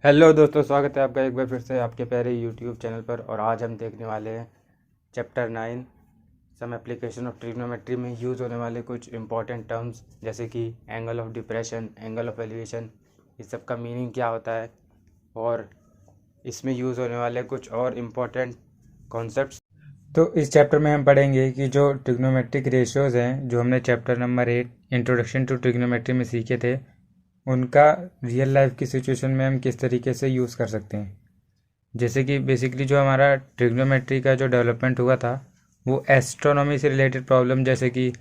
Hello दोस्तों, स्वागत है आपका एक बार फिर से आपके प्यारे यूट्यूब चैनल पर। और आज हम देखने वाले हैं chapter 9 some application of trigonometry में यूज़ होने वाले कुछ इंपॉर्टेंट टर्म्स जैसे कि angle of depression, angle of elevation, इस सब का मीनिंग क्या होता है और इसमें यूज़ होने वाले कुछ और इम्पॉर्टेंट कॉन्सेप्ट्स। तो इस चैप्टर में हम पढ़ेंगे कि जो ट्रिग्नोमेट्रिक रेशियोज़ हैं जो हमने chapter number 8 introduction to trigonometry में सीखे थे, उनका रियल लाइफ की सिचुएशन में हम किस तरीके से यूज़ कर सकते हैं। जैसे कि बेसिकली जो हमारा ट्रिग्नोमेट्री का जो डेवलपमेंट हुआ था वो एस्ट्रोनॉमी से रिलेटेड प्रॉब्लम जैसे कि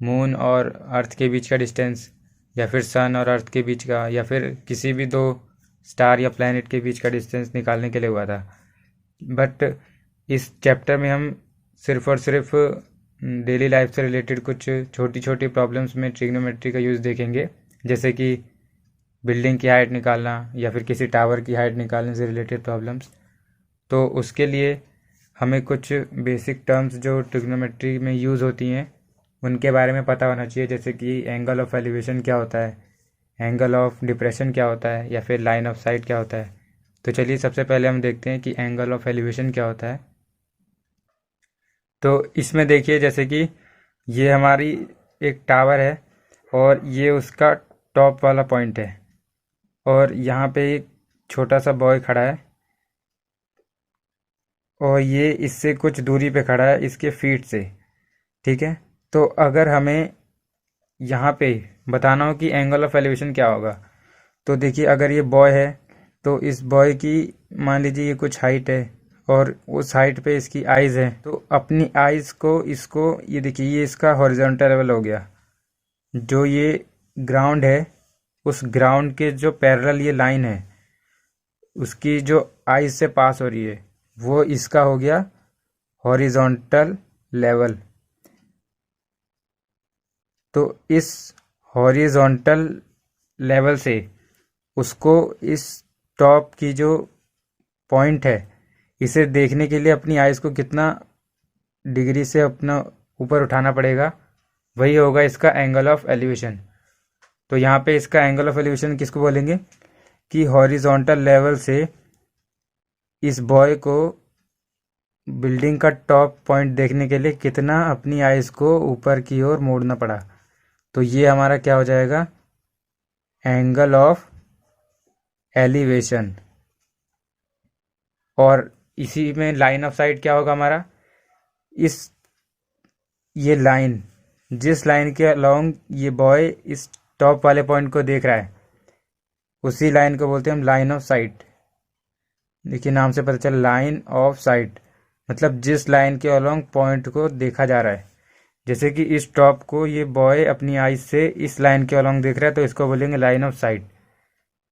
मून और अर्थ के बीच का डिस्टेंस, या फिर सन और अर्थ के बीच का, या फिर किसी भी दो स्टार या प्लैनेट के बीच का डिस्टेंस निकालने के लिए हुआ था। बट इस चैप्टर में हम सिर्फ और सिर्फ डेली लाइफ से रिलेटेड कुछ छोटी छोटी प्रॉब्लम्स में ट्रिग्नोमेट्री का यूज़ देखेंगे, जैसे कि बिल्डिंग की हाइट निकालना या फिर किसी टावर की हाइट निकालने से रिलेटेड प्रॉब्लम्स। तो उसके लिए हमें कुछ बेसिक टर्म्स जो ट्रिग्नोमेट्री में यूज़ होती हैं उनके बारे में पता होना चाहिए, जैसे कि एंगल ऑफ एलिवेशन क्या होता है, एंगल ऑफ डिप्रेशन क्या होता है, या फिर लाइन ऑफ साइट क्या होता है। तो चलिए सबसे पहले हम देखते हैं कि एंगल ऑफ एलिवेशन क्या होता है। तो इसमें देखिए जैसे कि ये हमारी एक टावर है और ये उसका टॉप वाला पॉइंट है, और यहाँ पे एक छोटा सा बॉय खड़ा है और ये इससे कुछ दूरी पे खड़ा है इसके फीट से। ठीक है, तो अगर हमें यहाँ पे बताना हो कि एंगल ऑफ एलिवेशन क्या होगा, तो देखिए अगर ये बॉय है तो इस बॉय की मान लीजिए ये कुछ हाइट है और उस हाइट पे इसकी आइज़ है, तो अपनी आइज़ को इसको ये देखिए ये इसका हॉरिजॉन्टल लेवल हो गया। जो ये ग्राउंड है उस ग्राउंड के जो पैरेलल ये लाइन है उसकी जो आइज से पास हो रही है वो इसका हो गया हॉरिजॉन्टल लेवल। तो इस हॉरिजॉन्टल लेवल से उसको इस टॉप की जो पॉइंट है इसे देखने के लिए अपनी आइज को कितना डिग्री से अपना ऊपर उठाना पड़ेगा, वही होगा इसका एंगल ऑफ एलिवेशन। तो यहाँ पे इसका एंगल ऑफ एलिवेशन किसको बोलेंगे कि हॉरिजॉन्टल लेवल से इस बॉय को बिल्डिंग का टॉप पॉइंट देखने के लिए कितना अपनी आइज को ऊपर की ओर मोड़ना पड़ा। तो ये हमारा क्या हो जाएगा, एंगल ऑफ एलिवेशन। और इसी में लाइन ऑफ साइट क्या होगा हमारा, इस ये लाइन जिस लाइन के अलोंग ये बॉय इस टॉप वाले पॉइंट को देख रहा है उसी लाइन को बोलते हैं हम लाइन ऑफ साइट। देखिए नाम से पता चला लाइन ऑफ साइट, मतलब जिस लाइन के अलोंग पॉइंट को देखा जा रहा है। जैसे कि इस टॉप को ये बॉय अपनी आइज से इस लाइन के अलोंग देख रहा है तो इसको बोलेंगे लाइन ऑफ साइट।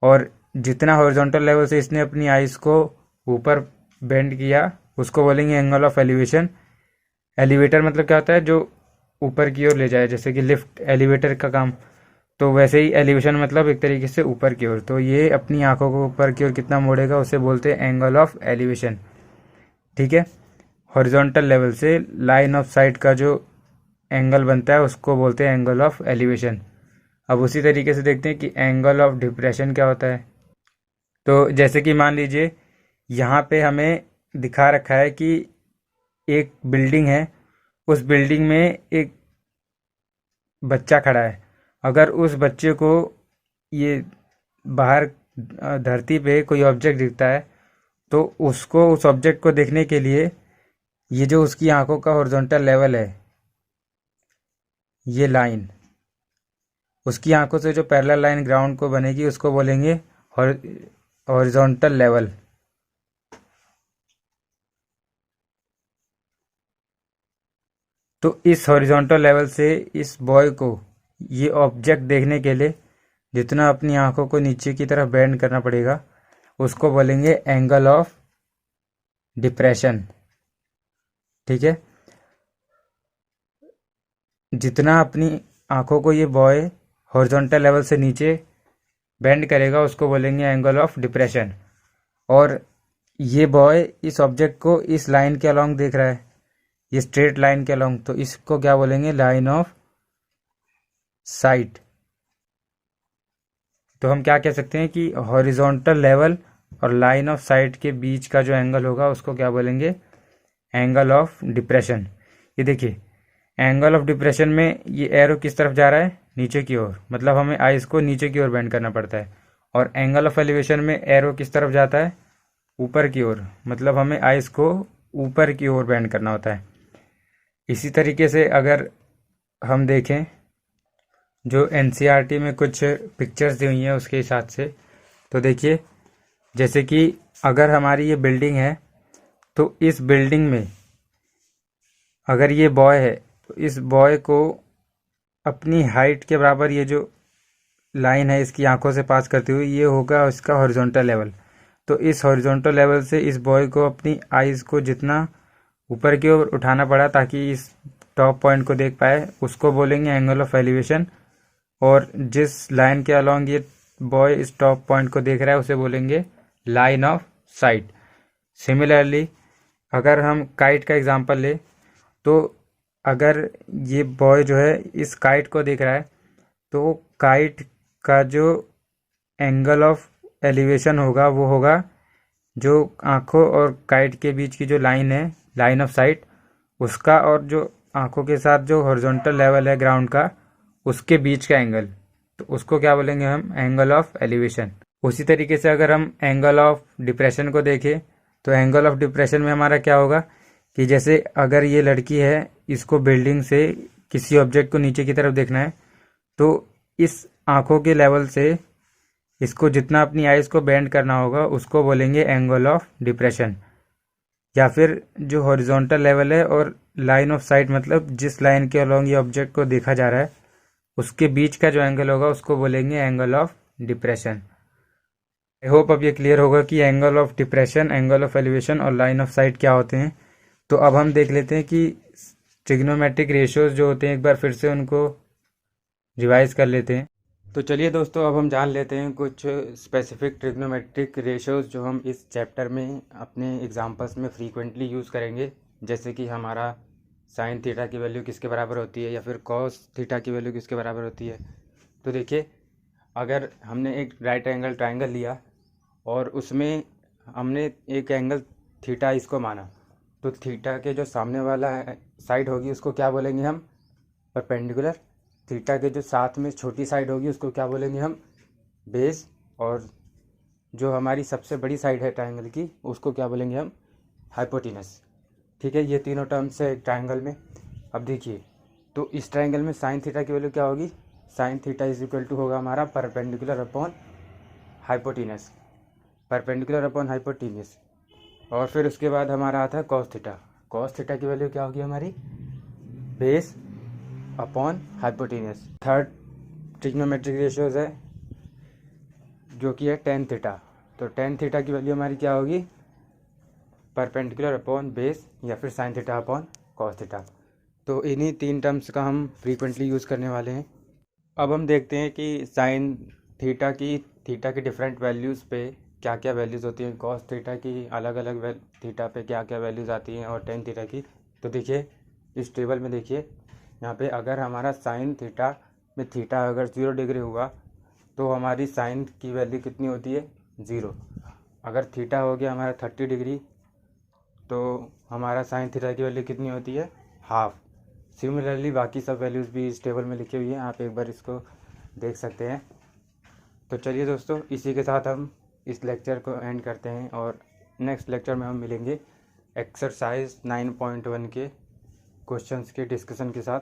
और जितना हॉरिजॉन्टल लेवल से इसने अपनी आइज को ऊपर बेंड किया उसको बोलेंगे एंगल ऑफ एलिवेशन। एलिवेटर मतलब क्या होता है, जो ऊपर की ओर ले जाए, जैसे कि लिफ्ट एलिवेटर का काम। तो वैसे ही एलिवेशन मतलब एक तरीके से ऊपर की ओर। तो ये अपनी आंखों को ऊपर की ओर कितना मोड़ेगा उसे बोलते हैं एंगल ऑफ एलिवेशन। ठीक है, हॉरिजॉन्टल लेवल से लाइन ऑफ साइट का जो एंगल बनता है उसको बोलते हैं एंगल ऑफ एलिवेशन। अब उसी तरीके से देखते हैं कि एंगल ऑफ डिप्रेशन क्या होता है। तो जैसे कि मान लीजिए यहाँ पे हमें दिखा रखा है कि एक बिल्डिंग है, उस बिल्डिंग में एक बच्चा खड़ा है। अगर उस बच्चे को ये बाहर धरती पे कोई ऑब्जेक्ट दिखता है तो उसको उस ऑब्जेक्ट को देखने के लिए ये जो उसकी आंखों का हॉरिजॉन्टल लेवल है, ये लाइन उसकी आंखों से जो पैरेलल लाइन ग्राउंड को बनेगी उसको बोलेंगे हॉरिजॉन्टल लेवल। तो इस हॉरिजॉन्टल लेवल से इस बॉय को ये ऑब्जेक्ट देखने के लिए जितना अपनी आंखों को नीचे की तरफ बेंड करना पड़ेगा उसको बोलेंगे एंगल ऑफ डिप्रेशन। ठीक है, जितना अपनी आंखों को ये बॉय हॉरिजॉन्टल लेवल से नीचे बेंड करेगा उसको बोलेंगे एंगल ऑफ डिप्रेशन। और ये बॉय इस ऑब्जेक्ट को इस लाइन के अलोंग देख रहा है, ये स्ट्रेट लाइन के अलोंग, तो इसको क्या बोलेंगे लाइन ऑफ साइट। तो हम क्या कह सकते हैं कि हॉरिजॉन्टल लेवल और लाइन ऑफ साइट के बीच का जो एंगल होगा उसको क्या बोलेंगे, एंगल ऑफ डिप्रेशन। ये देखिए एंगल ऑफ डिप्रेशन में ये एरो किस तरफ जा रहा है, नीचे की ओर, मतलब हमें आइस को नीचे की ओर बेंड करना पड़ता है। और एंगल ऑफ एलिवेशन में एरो किस तरफ जाता है, ऊपर की ओर, मतलब हमें आइस को ऊपर की ओर बेंड करना होता है। इसी तरीके से अगर हम देखें जो एनसीईआरटी में कुछ पिक्चर्स दी हुई हैं उसके हिसाब से, तो देखिए जैसे कि अगर हमारी ये बिल्डिंग है तो इस बिल्डिंग में अगर ये बॉय है तो इस बॉय को अपनी हाइट के बराबर ये जो लाइन है इसकी आंखों से पास करते हुए ये होगा इसका हॉरिजॉन्टल लेवल। तो इस हॉरिजॉन्टल लेवल से इस बॉय को अपनी आइज को जितना ऊपर की ओर उठाना पड़ा ताकि इस टॉप पॉइंट को देख पाए उसको बोलेंगे एंगल ऑफ एलिवेशन। और जिस लाइन के अलॉन्ग ये बॉय इस टॉप पॉइंट को देख रहा है उसे बोलेंगे लाइन ऑफ साइट। सिमिलरली अगर हम काइट का एग्जांपल ले तो अगर ये बॉय जो है इस काइट को देख रहा है तो काइट का जो एंगल ऑफ एलिवेशन होगा वो होगा जो आंखों और काइट के बीच की जो लाइन है, लाइन ऑफ साइट, उसका और जो आंखों के साथ जो हॉरिजॉन्टल लेवल है ग्राउंड का उसके बीच का एंगल, तो उसको क्या बोलेंगे हम, एंगल ऑफ एलिवेशन। उसी तरीके से अगर हम एंगल ऑफ डिप्रेशन को देखें तो एंगल ऑफ डिप्रेशन में हमारा क्या होगा कि जैसे अगर ये लड़की है इसको बिल्डिंग से किसी ऑब्जेक्ट को नीचे की तरफ देखना है तो इस आंखों के लेवल से इसको जितना अपनी आइज को बेंड करना होगा उसको बोलेंगे एंगल ऑफ डिप्रेशन। या फिर जो हॉरिजॉन्टल लेवल है और लाइन ऑफ साइट, मतलब जिस लाइन के अलोंग ये ऑब्जेक्ट को देखा जा रहा है उसके बीच का जो एंगल होगा उसको बोलेंगे angle of depression. I hope अब ये क्लियर होगा कि angle of depression, angle of elevation और लाइन ऑफ साइट क्या होते हैं। तो अब हम देख लेते हैं कि ट्रिग्नोमेट्रिक रेशियोज जो होते हैं एक बार फिर से उनको रिवाइज कर लेते हैं। तो चलिए दोस्तों अब हम जान लेते हैं कुछ स्पेसिफिक ट्रिग्नोमेट्रिक रेशियोज जो हम इस चैप्टर में अपने एग्जांपल्स में फ्रीक्वेंटली यूज़ करेंगे। जैसे कि हमारा साइन थीटा की वैल्यू किसके बराबर होती है या फिर कॉस थीटा की वैल्यू किसके बराबर होती है। तो देखिए अगर हमने एक राइट एंगल ट्राइंगल लिया और उसमें हमने एक एंगल थीटा इसको माना, तो थीटा के जो सामने वाला साइड होगी उसको क्या बोलेंगे हम, परपेंडिकुलर। थीटा के जो साथ में छोटी साइड होगी उसको क्या बोलेंगे हम, बेस। और जो हमारी सबसे बड़ी साइड है ट्राइंगल की उसको क्या बोलेंगे हम, हाइपोटेनस। ठीक है, ये तीनों टर्म्स है एक ट्राइंगल में। अब देखिए तो इस ट्राइंगल में साइन थीटा की वैल्यू क्या होगी, sine theta is equal to होगा हमारा perpendicular upon hypotenuse, perpendicular upon hypotenuse. और फिर उसके बाद हमारा आता है कॉस थीटा। कॉस थीटा की वैल्यू क्या होगी हमारी, base upon hypotenuse. Third trigonometric ratios है जो कि है टेन थीटा। तो टेन थीटा की वैल्यू हमारी क्या होगी, परपेंडिकुलर अपॉन बेस या फिर sine theta upon cos theta. तो इन्हीं तीन टर्म्स का हम फ्रीक्वेंटली यूज़ करने वाले हैं। अब हम देखते हैं कि साइन थीटा की डिफरेंट वैल्यूज़ पे क्या क्या वैल्यूज़ होती हैं, कॉस थीटा की अलग अलग थीटा पे क्या क्या वैल्यूज़ आती हैं और टेन थीटा की। तो देखिए इस टेबल में देखिए यहाँ पे अगर हमारा साइन थीटा में थीटा अगर 0 डिग्री हुआ तो हमारी साइन की वैल्यू कितनी होती है, 0। अगर थीटा हो गया हमारा 30 डिग्री तो हमारा साइन थीटा की वैल्यू कितनी होती है, हाफ। सिमिलरली बाकी सब वैल्यूज़ भी इस टेबल में लिखी हुई हैं, आप एक बार इसको देख सकते हैं। तो चलिए दोस्तों इसी के साथ हम इस लेक्चर को एंड करते हैं और नेक्स्ट लेक्चर में हम मिलेंगे एक्सरसाइज 9.1 के क्वेश्चंस के डिस्कशन के साथ।